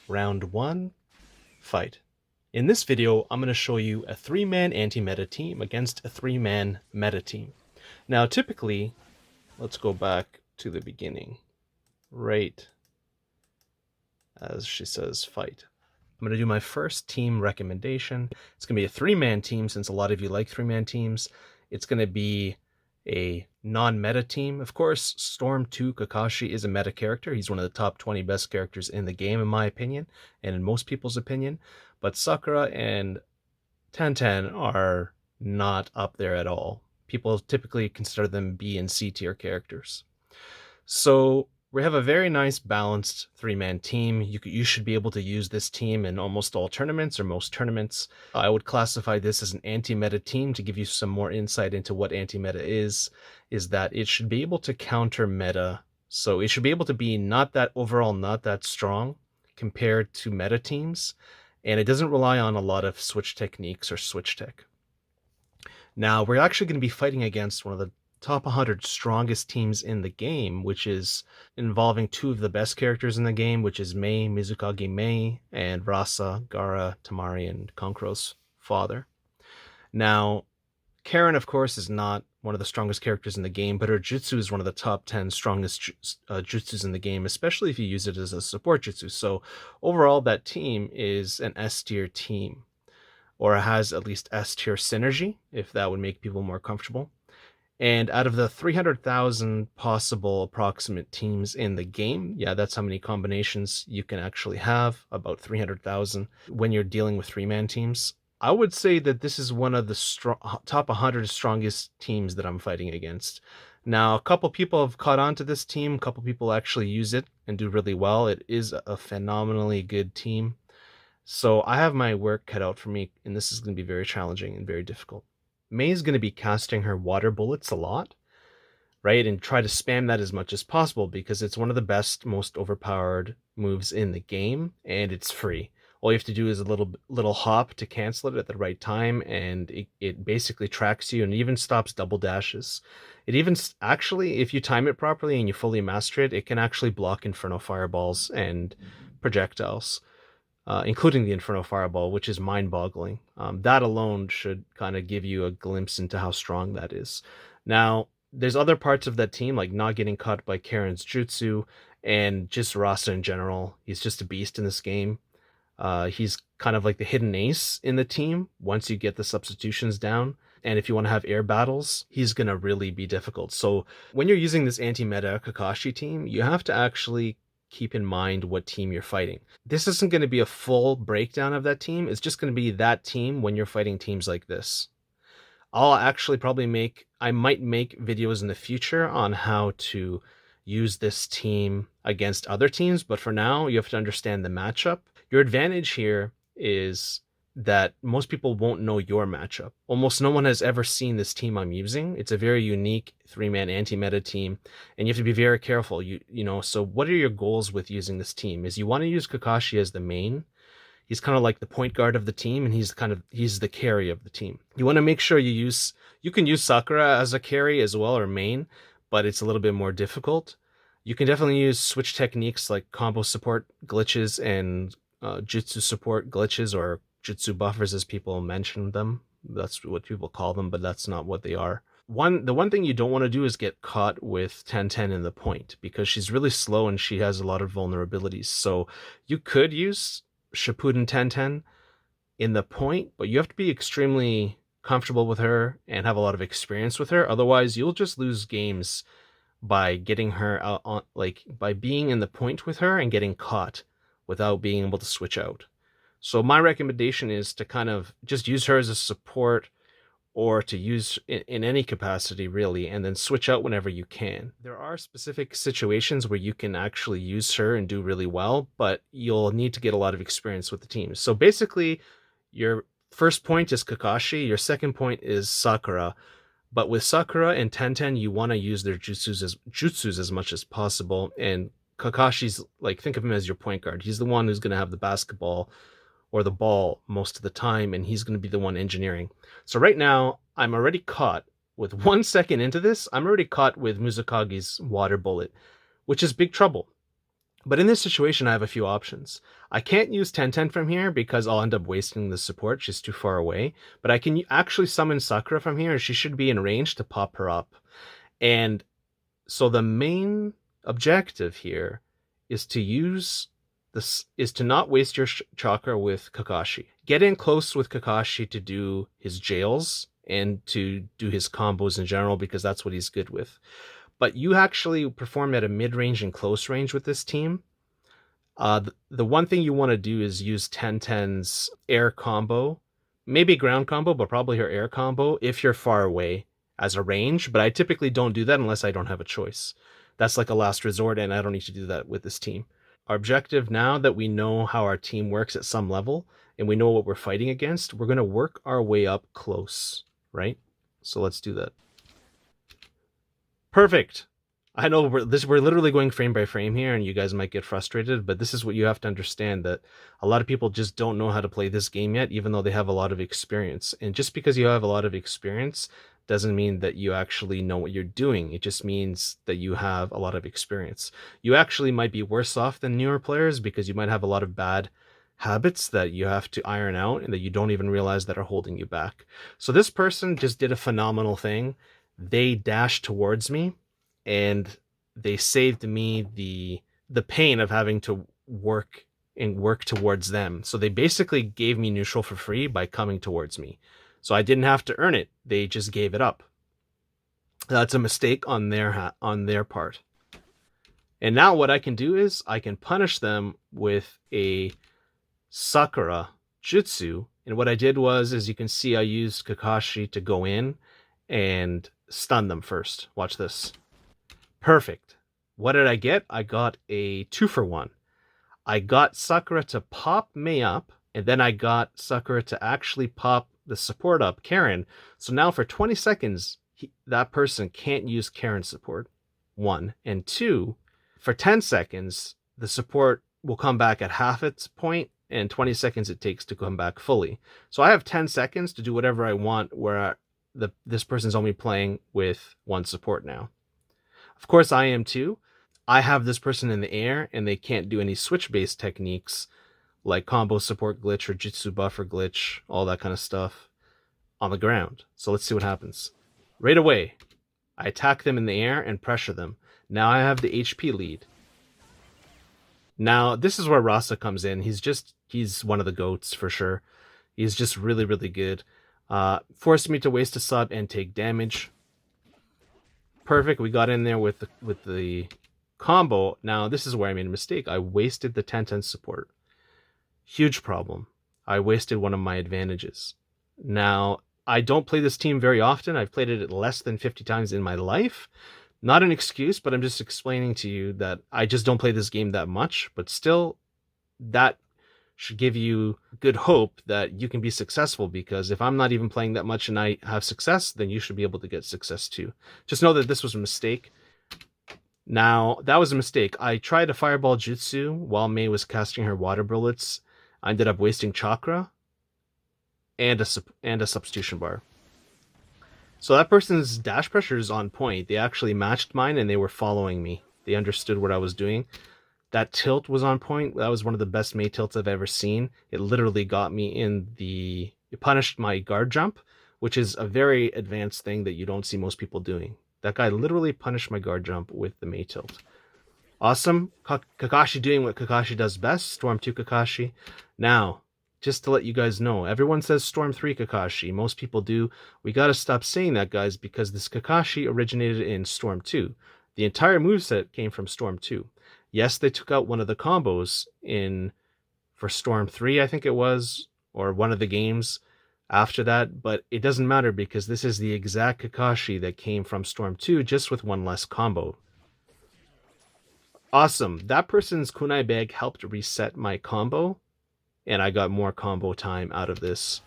Round 1, fight. In this video, I'm going to show you a 3-man anti-meta team against a 3-man meta team. Now, typically, let's go back to the beginning, right as she says fight. I'm going to do my first team recommendation. It's going to be a 3-man team since a lot of you like 3-man teams. It's going to be a non-meta team. Of course, Storm 2 Kakashi is a meta character. He's one of the top 20 best characters in the game, in my opinion, and in most people's opinion. But Sakura and TenTen are not up there at all. People typically consider them B and C tier characters. So we have a very nice balanced 3-man team. You should be able to use this team in almost all tournaments or most tournaments. I would classify this as an anti-meta team to give you some more insight into what anti-meta is that it should be able to counter meta. So it should be able to be not that strong compared to meta teams. And it doesn't rely on a lot of switch techniques or switch tech. Now, we're actually going to be fighting against one of the top 100 strongest teams in the game, which is involving 2 of the best characters in the game, which is Mei, Mizukage Mei, and Rasa, Gaara, Tamari, and Kankuro's father. Now, Karin, of course, is not one of the strongest characters in the game, but her jutsu is one of the top 10 strongest jutsus in the game, especially if you use it as a support jutsu. So overall, that team is an S tier team, or has at least S tier synergy, if that would make people more comfortable. And out of the 300,000 possible approximate teams in the game, yeah, that's how many combinations you can actually have, about 300,000 when you're dealing with 3-man teams. I would say that this is one of the top 100 strongest teams that I'm fighting against. Now, a couple people have caught on to this team. A couple people actually use it and do really well. It is a phenomenally good team. So I have my work cut out for me, and this is going to be very challenging and very difficult. Mei is going to be casting her water bullets a lot, right? And try to spam that as much as possible because it's one of the best, most overpowered moves in the game, and it's free. All you have to do is a little hop to cancel it at the right time, and it basically tracks you and even stops double dashes. It even actually, if you time it properly and you fully master it, it can actually block Inferno Fireballs and projectiles. Including the Inferno Fireball, which is mind-boggling. That alone should kind of give you a glimpse into how strong that is. Now, there's other parts of that team, like not getting caught by Karin's jutsu, and just Rasa in general. He's just a beast in this game. He's kind of like the hidden ace in the team once you get the substitutions down. And if you want to have air battles, he's going to really be difficult. So when you're using this anti-meta Kakashi team, you have to actually keep in mind what team you're fighting. This isn't going to be a full breakdown of that team. It's just going to be that team when you're fighting teams like this. I'll actually I might make videos in the future on how to use this team against other teams, but for now, you have to understand the matchup. Your advantage here is that most people won't know your matchup. Almost no one has ever seen this team I'm using. It's a very unique 3-man anti-meta team, and you have to be very careful. You know, so what are your goals with using this team? Is you want to use Kakashi as the main. He's kind of like the point guard of the team, and he's the carry of the team. You want to make sure you can use Sakura as a carry as well, or main, but it's a little bit more difficult. You can definitely use switch techniques like combo support glitches and jutsu support glitches, or jutsu buffers as people mention them. That's what people call them, but that's not what they are. The one thing you don't want to do is get caught with TenTen in the point, because she's really slow and she has a lot of vulnerabilities. So you could use Shippuden TenTen in the point, but you have to be extremely comfortable with her and have a lot of experience with her. Otherwise, you'll just lose games by getting her out on, like, by being in the point with her and getting caught without being able to switch out. So my recommendation is to kind of just use her as a support, or to use in any capacity really, and then switch out whenever you can. There are specific situations where you can actually use her and do really well, but you'll need to get a lot of experience with the team. So basically, your first point is Kakashi, your second point is Sakura. But with Sakura and TenTen, you want to use their jutsus as much as possible. And Kakashi's, like, think of him as your point guard. He's the one who's going to have the basketball or the ball most of the time, and he's going to be the one engineering. So right now, I'm already caught with 1 second into this. I'm already caught with Mizukage's water bullet, which is big trouble. But in this situation, I have a few options. I can't use TenTen from here because I'll end up wasting the support. She's too far away. But I can actually summon Sakura from here, and she should be in range to pop her up. And so the main objective here is to use this, is to not waste your chakra with Kakashi. Get in close with Kakashi to do his jails and to do his combos in general, because that's what he's good with. But you actually perform at a mid-range and close range with this team. The one thing you want to do is use TenTen's air combo, maybe ground combo, but probably her air combo if you're far away as a range. But I typically don't do that unless I don't have a choice. That's like a last resort, and I don't need to do that with this team. Our objective, now that we know how our team works at some level and we know what we're fighting against, we're going to work our way up close, right? So let's do that. Perfect. I know we're literally going frame by frame here, and you guys might get frustrated, but this is what you have to understand, that a lot of people just don't know how to play this game yet, even though they have a lot of experience. And just because you have a lot of experience doesn't mean that you actually know what you're doing. It just means that you have a lot of experience. You actually might be worse off than newer players because you might have a lot of bad habits that you have to iron out and that you don't even realize that are holding you back. So this person just did a phenomenal thing. They dashed towards me, and they saved me the pain of having to work towards them. So they basically gave me neutral for free by coming towards me. So I didn't have to earn it. They just gave it up. That's a mistake on their part. And now what I can do is I can punish them with a Sakura Jutsu. And what I did was, as you can see, I used Kakashi to go in and stun them first. Watch this. Perfect. What did I get? I got a 2-for-1. I got Sakura to pop Mei up, and then I got Sakura to actually pop the support up, Karin. So now for 20 seconds, that person can't use Karin support, 1. And 2, for 10 seconds, the support will come back at half its point, and 20 seconds it takes to come back fully. So I have 10 seconds to do whatever I want, where this person's only playing with 1 support now. Of course, I am too. I have this person in the air, and they can't do any switch-based techniques like combo support glitch or jutsu buffer glitch, all that kind of stuff, on the ground. So let's see what happens. Right away, I attack them in the air and pressure them. Now I have the HP lead. Now, this is where Rasa comes in. He's one of the GOATs for sure. He's just really, really good. Forced me to waste a sub and take damage. Perfect. We got in there with the combo. Now, this is where I made a mistake. I wasted the TenTen support. Huge problem. I wasted one of my advantages. Now, I don't play this team very often. I've played it less than 50 times in my life. Not an excuse, but I'm just explaining to you that I just don't play this game that much. But still, that should give you good hope that you can be successful, because if I'm not even playing that much and I have success, then you should be able to get success too. Just know that this was a mistake. Now, that was a mistake. I tried a fireball jutsu while Mei was casting her water bullets. I ended up wasting chakra and a substitution bar. So that person's dash pressure is on point. They actually matched mine, and they were following me. They understood what I was doing. That tilt was on point. That was one of the best Mei tilts I've ever seen. It literally got me it punished my guard jump, which is a very advanced thing that you don't see most people doing. That guy literally punished my guard jump with the Mei tilt. Awesome. Kakashi doing what Kakashi does best. Storm 2 Kakashi. Now, just to let you guys know, everyone says Storm 3 Kakashi. Most people do. We gotta stop saying that, guys, because this Kakashi originated in Storm 2. The entire moveset came from Storm 2. Yes, they took out one of the combos for Storm 3, I think it was, or one of the games after that, but it doesn't matter because this is the exact Kakashi that came from Storm 2, just with one less combo. Awesome. That person's kunai bag helped reset my combo, and I got more combo time out of this.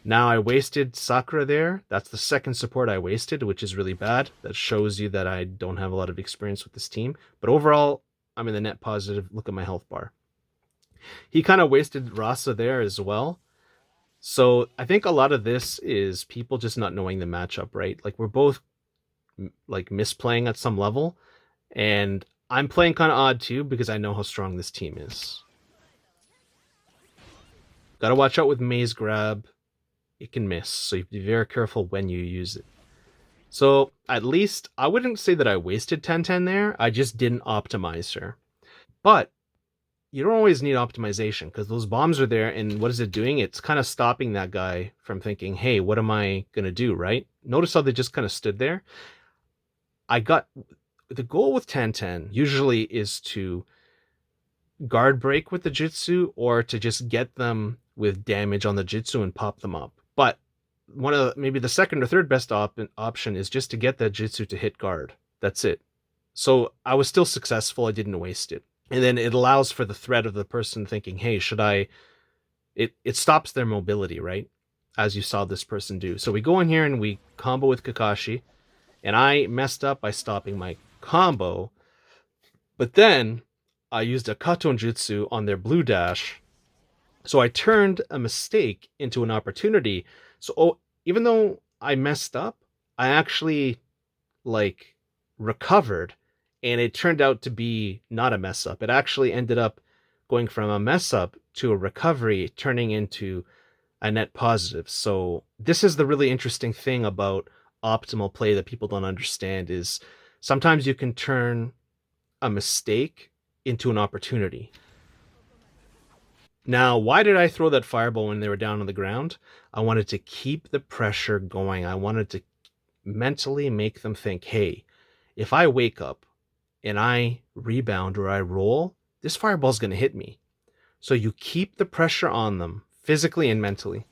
Now I wasted Sakura there. That's the second support I wasted, which is really bad. That shows you that I don't have a lot of experience with this team. But overall, I'm in the net positive. Look at my health bar. He kind of wasted Rasa there as well. So I think a lot of this is people just not knowing the matchup, right? Like, we're both like misplaying at some level. And I'm playing kind of odd too because I know how strong this team is. Gotta watch out with Mei's grab. It can miss, so you have to be very careful when you use it. So at least I wouldn't say that I wasted TenTen there. I just didn't optimize her. But you don't always need optimization because those bombs are there, and what is it doing? It's kind of stopping that guy from thinking, hey, what am I going to do, right? Notice how they just kind of stood there? The goal with TenTen usually is to guard break with the Jutsu or to just get them with damage on the Jutsu and pop them up. But maybe the second or third best option is just to get that Jutsu to hit guard. That's it. So I was still successful. I didn't waste it. And then it allows for the threat of the person thinking, hey, should I... It stops their mobility, right? As you saw this person do. So we go in here and we combo with Kakashi. And I messed up by stopping my combo. But then I used a Katon Jutsu on their blue dash. So I turned a mistake into an opportunity. So even though I messed up, I actually recovered, and it turned out to be not a mess up. It actually ended up going from a mess up to a recovery, turning into a net positive. So this is the really interesting thing about optimal play that people don't understand is sometimes you can turn a mistake into an opportunity. Now, why did I throw that fireball when they were down on the ground? I wanted to keep the pressure going. I wanted to mentally make them think, hey, if I wake up and I rebound or I roll, this fireball's going to hit me. So you keep the pressure on them physically and mentally.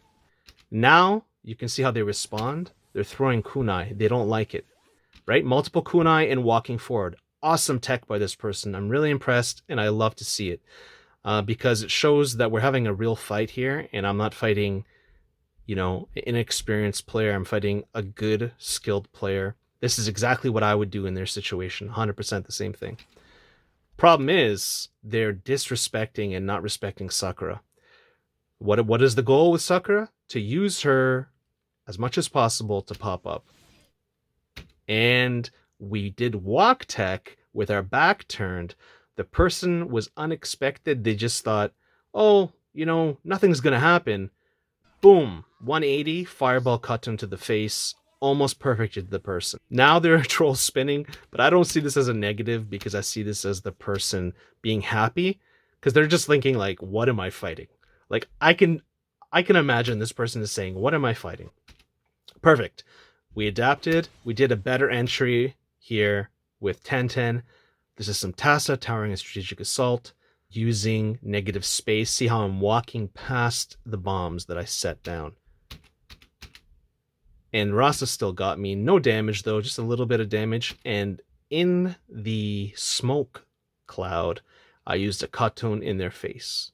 Now you can see how they respond. They're throwing kunai. They don't like it, right? Multiple kunai and walking forward. Awesome tech by this person. I'm really impressed, and I love to see it because it shows that we're having a real fight here, and I'm not fighting, an inexperienced player. I'm fighting a good, skilled player. This is exactly what I would do in their situation. 100% the same thing. Problem is, they're disrespecting and not respecting Sakura. What is the goal with Sakura? To use her as much as possible to pop up. And we did walk tech with our back turned. The person was unexpected. They just thought, oh, nothing's going to happen. Boom, 180, fireball cut him to the face. Almost perfected the person. Now they're troll spinning, but I don't see this as a negative because I see this as the person being happy because they're just thinking like, what am I fighting? Like I can imagine this person is saying, what am I fighting? Perfect. We adapted. We did a better entry here with TenTen. This is some Tasa towering a strategic assault using negative space. See how I'm walking past the bombs that I set down. And Rasa still got me. No damage, though. Just a little bit of damage. And in the smoke cloud, I used a Katon in their face.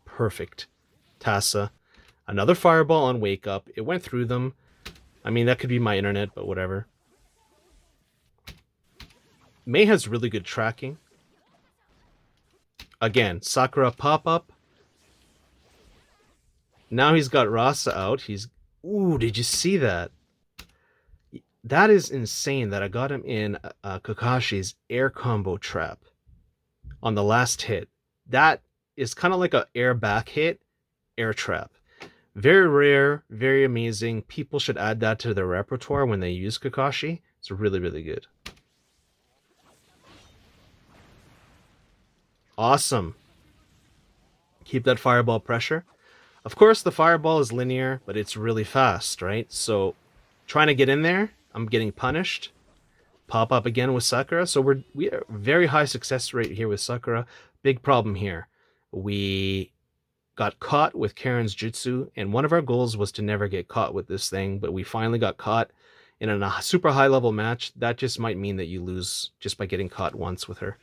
Perfect. Tasa. Another fireball on Wake Up. It went through them. I mean, that could be my internet, but whatever. Mei has really good tracking. Again, Sakura pop-up. Now he's got Rasa out. Ooh, did you see that? That is insane that I got him in Kakashi's air combo trap on the last hit. That is kind of like an air back hit, air trap. Very rare, very amazing. People should add that to their repertoire when they use Kakashi. It's really, really good. Awesome. Keep that fireball pressure. Of course, the fireball is linear, but it's really fast, right? So trying to get in there, I'm getting punished. Pop up again with Sakura. So we are very high success rate here with Sakura. Big problem here. We got caught with Karin's Jutsu, and one of our goals was to never get caught with this thing, but we finally got caught in a super high level match. That just might mean that you lose just by getting caught once with her.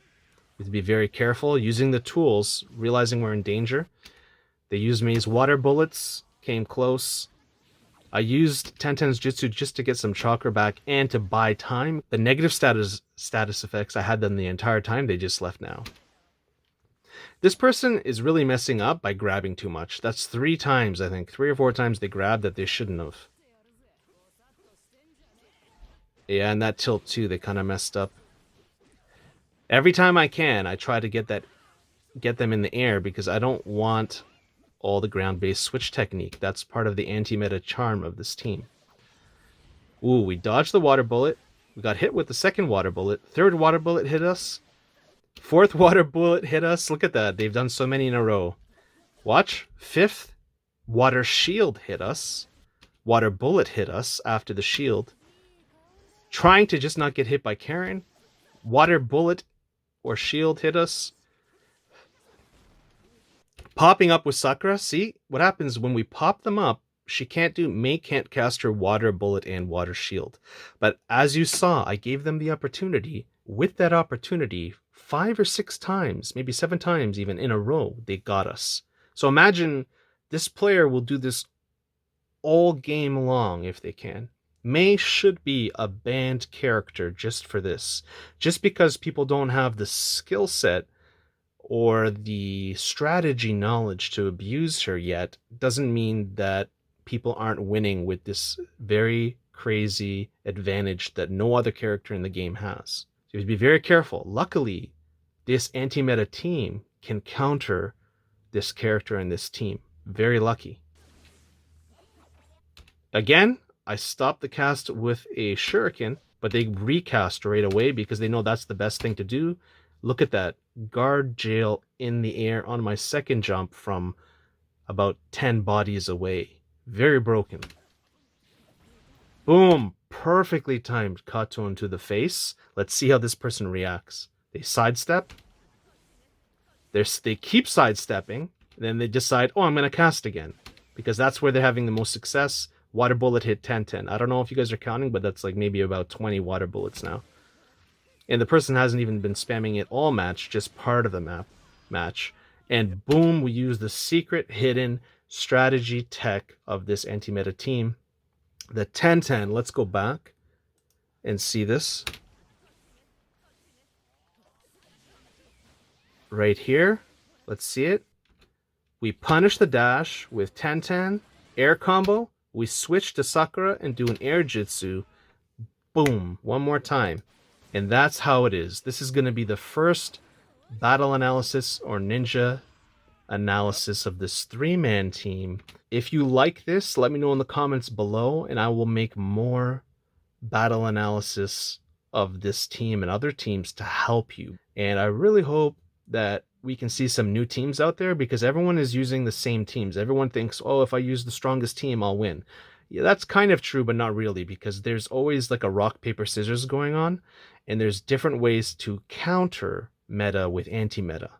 You have to be very careful using the tools, realizing we're in danger. They used Mei's water bullets, came close. I used TenTen's Jutsu just to get some chakra back and to buy time. The negative status effects, I had them the entire time, they just left now. This person is really messing up by grabbing too much. That's 3 times, I think. 3 or 4 times they grabbed that they shouldn't have. Yeah, and that tilt too, they kind of messed up. Every time I can, I try to get them in the air because I don't want all the ground-based switch technique. That's part of the anti-meta charm of this team. Ooh, we dodged the water bullet. We got hit with the second water bullet. Third water bullet hit us. Fourth water bullet hit us. Look at that. They've done so many in a row. Watch. Fifth water shield hit us. Water bullet hit us after the shield. Trying to just not get hit by Karin. Water bullet or shield hit us. Popping up with Sakura. See what happens when we pop them up. Mei can't cast her water bullet and water shield. But as you saw, I gave them the opportunity. With that opportunity, 5 or 6 times, maybe 7 times even in a row, they got us. So imagine this player will do this all game long if they can. Mei should be a banned character just for this. Just because people don't have the skill set or the strategy knowledge to abuse her yet doesn't mean that people aren't winning with this very crazy advantage that no other character in the game has. So you have to be very careful. Luckily, this anti-meta team can counter this character and this team. Very lucky. Again, I stopped the cast with a shuriken, but they recast right away because they know that's the best thing to do. Look at that. Guard jail in the air on my second jump from about 10 bodies away. Very broken. Boom. Perfectly timed Katon to the face. Let's see how this person reacts. They sidestep. They keep sidestepping. Then they decide, oh, I'm going to cast again. Because that's where they're having the most success. Water bullet hit TenTen. I don't know if you guys are counting, but that's like maybe about 20 water bullets now. And the person hasn't even been spamming it all match, just part of the match. And boom, we use the secret hidden strategy tech of this anti-meta team. The TenTen, let's go back and see this. Right here, let's see it. We punish the dash with TenTen, air combo. We switch to Sakura and do an air jutsu. Boom, one more time. And that's how it is. This is going to be the first battle analysis or ninja analysis of this 3-man team. If you like this, let me know in the comments below, and I will make more battle analysis of this team and other teams to help you. And I really hope that we can see some new teams out there because everyone is using the same teams. Everyone thinks, oh, if I use the strongest team, I'll win. Yeah, that's kind of true, but not really, because there's always like a rock, paper, scissors going on, and there's different ways to counter meta with anti-meta.